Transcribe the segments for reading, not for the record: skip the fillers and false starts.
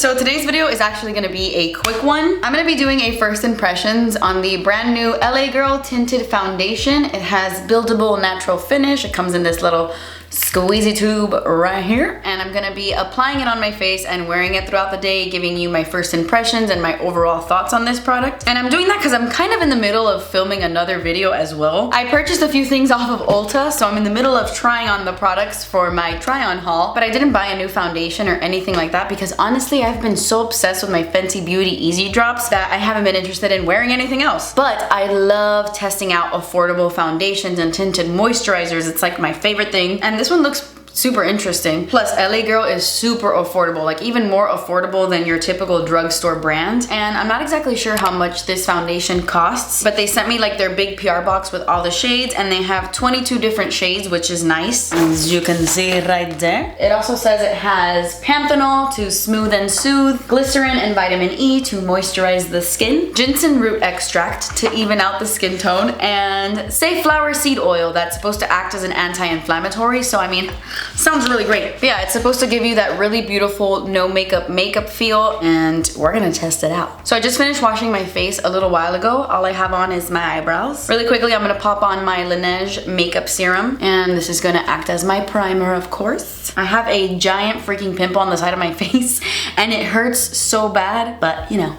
So today's video is actually gonna be a quick one. I'm gonna be doing a first impressions on the brand new LA Girl Tinted Foundation. It has buildable natural finish. It comes in this little squeezy tube right here, and I'm gonna be applying it on my face and wearing it throughout the day, giving you my first impressions and my overall thoughts on this product. And I'm doing that because I'm kind of in the middle of filming another video as well. I purchased a few things off of Ulta, so I'm in the middle of trying on the products for my try-on haul, but I didn't buy a new foundation or anything like that because honestly I've been so obsessed with my Fenty Beauty Easy Drops that I haven't been interested in wearing anything else. But I love testing out affordable foundations and tinted moisturizers. It's like my favorite thing, and this one looks super interesting. Plus, LA Girl is super affordable, like even more affordable than your typical drugstore brand. And I'm not exactly sure how much this foundation costs, but they sent me like their big PR box with all the shades, and they have 22 different shades, which is nice, as you can see right there. It also says it has panthenol to smooth and soothe, glycerin and vitamin E to moisturize the skin, ginseng root extract to even out the skin tone, and safflower seed oil that's supposed to act as an anti-inflammatory. So I mean, sounds really great. But yeah, it's supposed to give you that really beautiful no makeup feel, and we're gonna test it out. So I just finished washing my face a little while ago. All I have on is my eyebrows. Really quickly, I'm gonna pop on my Laneige makeup serum, and this is gonna act as my primer, of course. I have a giant freaking pimple on the side of my face, and it hurts so bad, but you know,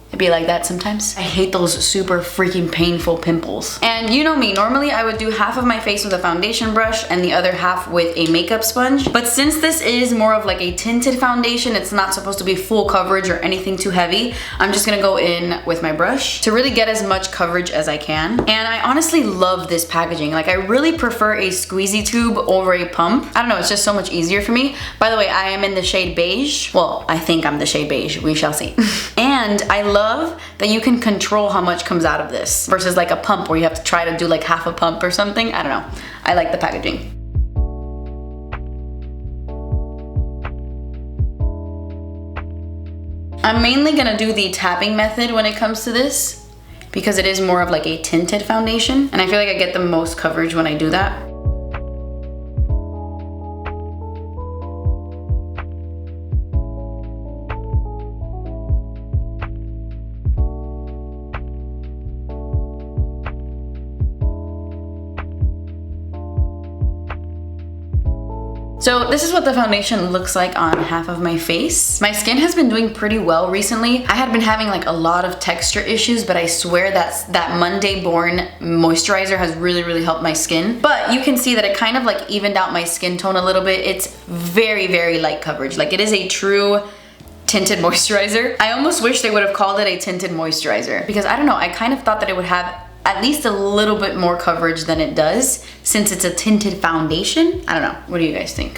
it'd be like that sometimes. I hate those super freaking painful pimples. And you know me, normally I would do half of my face with a foundation brush and the other half with a makeup sponge. But since this is more of like a tinted foundation, it's not supposed to be full coverage or anything too heavy, I'm just gonna go in with my brush to really get as much coverage as I can. And I honestly love this packaging. Like, I really prefer a squeezy tube over a pump. I don't know, it's just so much easier for me. By the way, I am in the shade Beige. Well, I think I'm the shade Beige, we shall see. And I love that you can control how much comes out of this versus like a pump where you have to try to do like half a pump or something. I don't know. I like the packaging. I'm mainly gonna do the tapping method when it comes to this because it is more of like a tinted foundation, and I feel like I get the most coverage when I do that. So this is what the foundation looks like on half of my face. My skin has been doing pretty well recently. I had been having like a lot of texture issues, but I swear that Monday Born moisturizer has really helped my skin. But you can see that it kind of like evened out my skin tone a little bit. It's very light coverage. Like, it is a true tinted moisturizer. I almost wish they would have called it a tinted moisturizer because I don't know, I kind of thought that it would have at least a little bit more coverage than it does since it's a tinted foundation. I don't know, what do you guys think?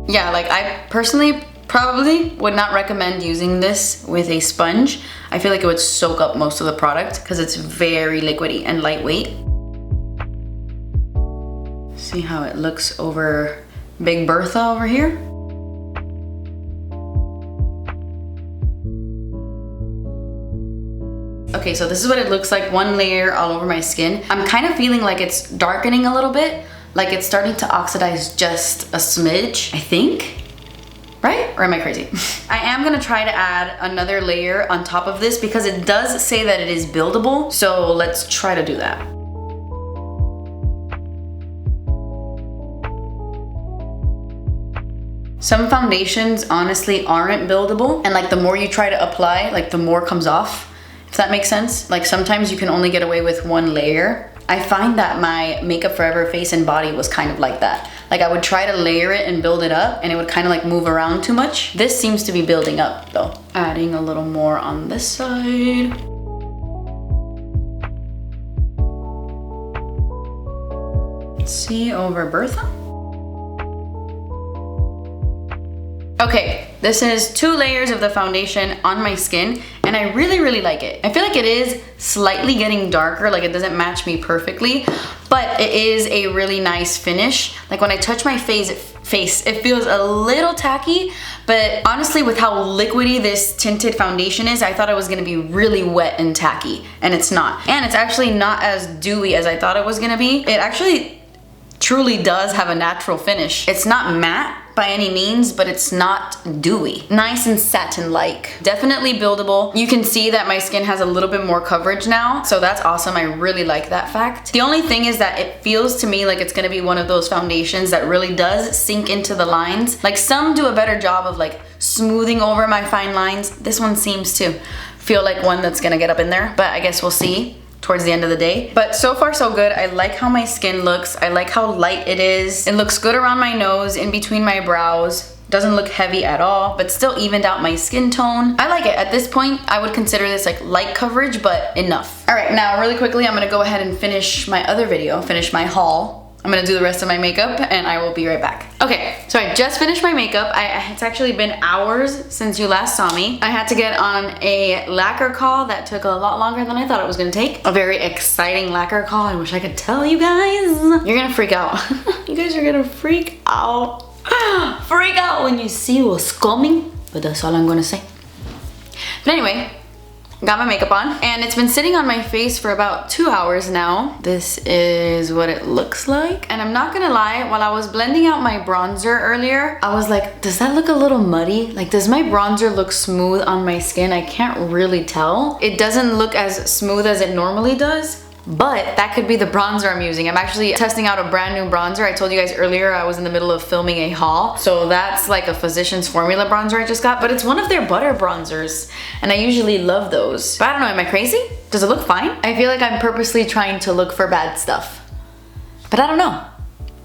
Yeah, like, I personally probably would not recommend using this with a sponge. I feel like it would soak up most of the product because it's very liquidy and lightweight. See how it looks over Big Bertha over here? Okay, so this is what it looks like, one layer all over my skin. I'm kind of feeling like it's darkening a little bit, like it's starting to oxidize just a smidge, I think. Right? Or am I crazy? I am gonna try to add another layer on top of this because it does say that it is buildable. So let's try to do that. Some foundations honestly aren't buildable, and like the more you try to apply, like the more comes off. If that makes sense. Like, sometimes you can only get away with one layer. I find that my Makeup Forever face and body was kind of like that. Like, I would try to layer it and build it up, and it would kind of like move around too much. This seems to be building up though. Adding a little more on this side. See over Bertha? Okay, this is 2 layers of the foundation on my skin, and I really like it. I feel like it is slightly getting darker, like it doesn't match me perfectly, but it is a really nice finish. Like, when I touch my face, face. It feels a little tacky, but honestly with how liquidy this tinted foundation is, I thought it was gonna be really wet and tacky, and it's not. And it's actually not as dewy as I thought it was gonna be. It actually truly does have a natural finish. It's not matte by any means, but it's not dewy. Nice and satin-like. Definitely buildable. You can see that my skin has a little bit more coverage now, so that's awesome. I really like that fact. The only thing is that it feels to me like it's gonna be one of those foundations that really does sink into the lines. Like some do a better job of like smoothing over my fine lines. This one seems to feel like one that's gonna get up in there, but I guess we'll see towards the end of the day. But so far so good. I like how my skin looks. I like how light it is. It looks good around my nose, in between my brows. Doesn't look heavy at all, but still evened out my skin tone. I like it. At this point, I would consider this like light coverage, but enough. All right, now really quickly, I'm gonna go ahead and finish my other video, finish my haul. I'm gonna do the rest of my makeup and I will be right back. Okay, so I just finished my makeup. It's actually been hours since you last saw me. I had to get on a lacquer call that took a lot longer than I thought it was gonna take. A very exciting lacquer call. I wish I could tell you guys. You're gonna freak out. You guys are gonna freak out. Freak out when you see what's coming, but that's all I'm gonna say. But anyway, got my makeup on and it's been sitting on my face for about 2 hours now. This is what it looks like. And I'm not gonna lie, while I was blending out my bronzer earlier, I was like, does that look a little muddy? Like, does my bronzer look smooth on my skin? I can't really tell. It doesn't look as smooth as it normally does, but that could be the bronzer I'm using. I'm actually testing out a brand new bronzer. I told you guys earlier I was in the middle of filming a haul. So that's like a Physicians Formula bronzer I just got, but it's one of their butter bronzers. And I usually love those. But I don't know, am I crazy? Does it look fine? I feel like I'm purposely trying to look for bad stuff. But I don't know.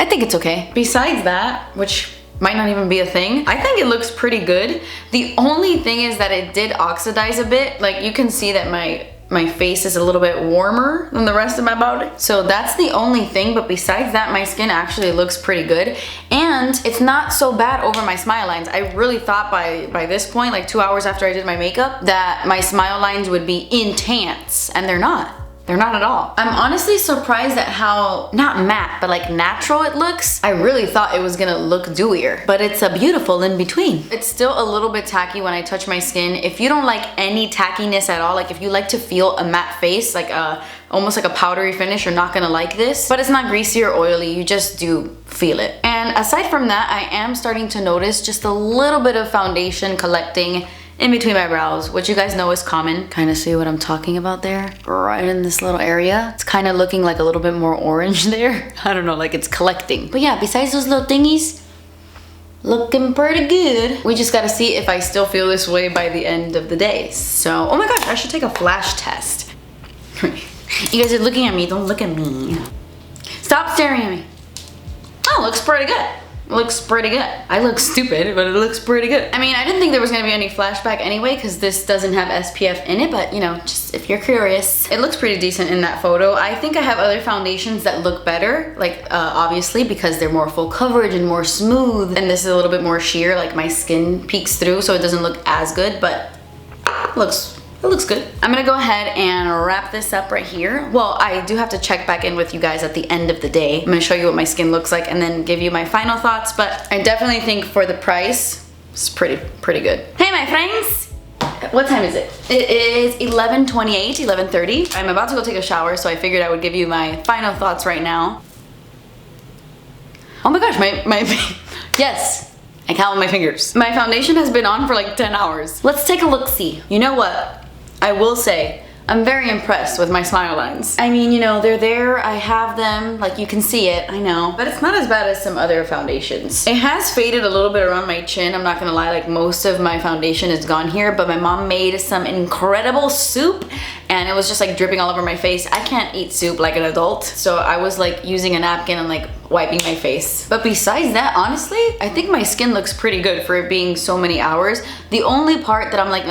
I think it's okay. Besides that, which might not even be a thing, I think it looks pretty good. The only thing is that it did oxidize a bit. Like you can see that my face is a little bit warmer than the rest of my body. So that's the only thing, but besides that, my skin actually looks pretty good. And it's not so bad over my smile lines. I really thought by this point, like 2 hours after I did my makeup, that my smile lines would be intense, and they're not. They're not at all. I'm honestly surprised at how, not matte, but like natural it looks. I really thought it was gonna look dewier, but it's a beautiful in between. It's still a little bit tacky when I touch my skin. If you don't like any tackiness at all, like if you like to feel a matte face, like almost like a powdery finish, you're not gonna like this. But it's not greasy or oily, you just do feel it. And aside from that, I am starting to notice just a little bit of foundation collecting in between my brows, which you guys know is common. Kind of see what I'm talking about there? Right in this little area. It's kind of looking like a little bit more orange there. I don't know, like it's collecting. But yeah, besides those little thingies, looking pretty good. We just gotta see if I still feel this way by the end of the day. So, oh my gosh, I should take a flash test. You guys are looking at me, don't look at me. Stop staring at me. Oh, looks pretty good. Looks pretty good. I look stupid, but it looks pretty good. I mean, I didn't think there was gonna be any flashback anyway because this doesn't have SPF in it, but you know, just if you're curious. It looks pretty decent in that photo. I think I have other foundations that look better, like obviously because they're more full coverage and more smooth, and this is a little bit more sheer, like my skin peeks through so it doesn't look as good, but it looks good. I'm gonna go ahead and wrap this up right here. Well, I do have to check back in with you guys at the end of the day. I'm gonna show you what my skin looks like and then give you my final thoughts, but I definitely think for the price, it's pretty good. Hey my friends! What time is it? It is 11:28, 11:30. I'm about to go take a shower, so I figured I would give you my final thoughts right now. Oh my gosh, my yes, I count my fingers. My foundation has been on for like 10 hours. Let's take a look-see. You know what? I will say, I'm very impressed with my smile lines. I mean, you know, they're there, I have them, like you can see it, I know. But it's not as bad as some other foundations. It has faded a little bit around my chin, I'm not gonna lie, like most of my foundation is gone here, but my mom made some incredible soup and it was just like dripping all over my face. I can't eat soup like an adult, so I was like using a napkin and like wiping my face. But besides that, honestly, I think my skin looks pretty good for it being so many hours. The only part that I'm like,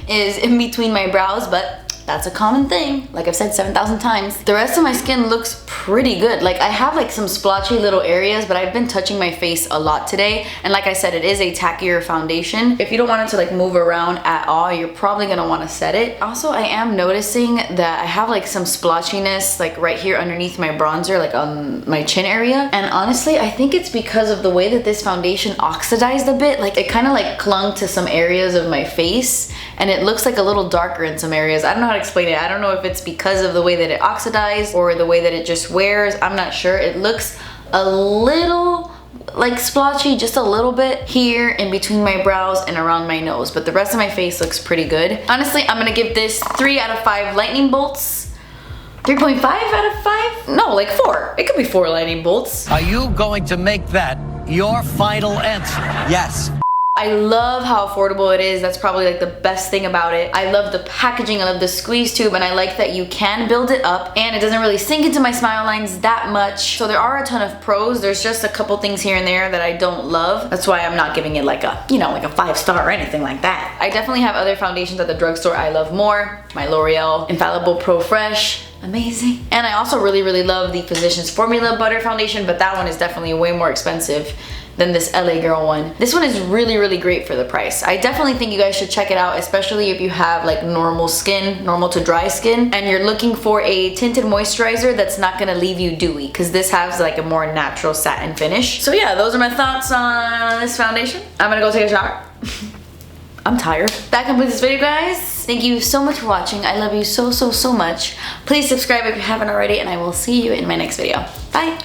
is in between my brows, but that's a common thing, like I've said 7,000 times. The rest of my skin looks pretty good. Like I have like some splotchy little areas, but I've been touching my face a lot today. And like I said, it is a tackier foundation. If you don't want it to like move around at all, you're probably gonna wanna set it. Also, I am noticing that I have like some splotchiness like right here underneath my bronzer, like on my chin area. And honestly, I think it's because of the way that this foundation oxidized a bit. Like it kind of like clung to some areas of my face and it looks like a little darker in some areas. I don't know how to explain it. I don't know if it's because of the way that it oxidized or the way that it just wears. I'm not sure. It looks a little like splotchy, just a little bit here in between my brows and around my nose, but the rest of my face looks pretty good. Honestly, I'm gonna give this 3 out of 5 lightning bolts. 3.5 out of 5? No, like 4. It could be 4 lightning bolts. Are you going to make that your final answer? Yes. I love how affordable it is. That's probably like the best thing about it. I love the packaging, I love the squeeze tube, and I like that you can build it up and it doesn't really sink into my smile lines that much. So there are a ton of pros. There's just a couple things here and there that I don't love. That's why I'm not giving it like a, you know, like a 5-star or anything like that. I definitely have other foundations at the drugstore I love more. My L'Oreal Infallible Pro Fresh. Amazing. And I also really love the Physicians Formula Butter Foundation, but that one is definitely way more expensive than this LA Girl one. This one is really great for the price. I definitely think you guys should check it out, especially if you have like normal skin, normal to dry skin, and you're looking for a tinted moisturizer that's not gonna leave you dewy, because this has like a more natural satin finish. So yeah, those are my thoughts on this foundation. I'm gonna go take a shower. I'm tired. That completes this video, guys. Thank you so much for watching. I love you so much. Please subscribe if you haven't already, and I will see you in my next video. Bye.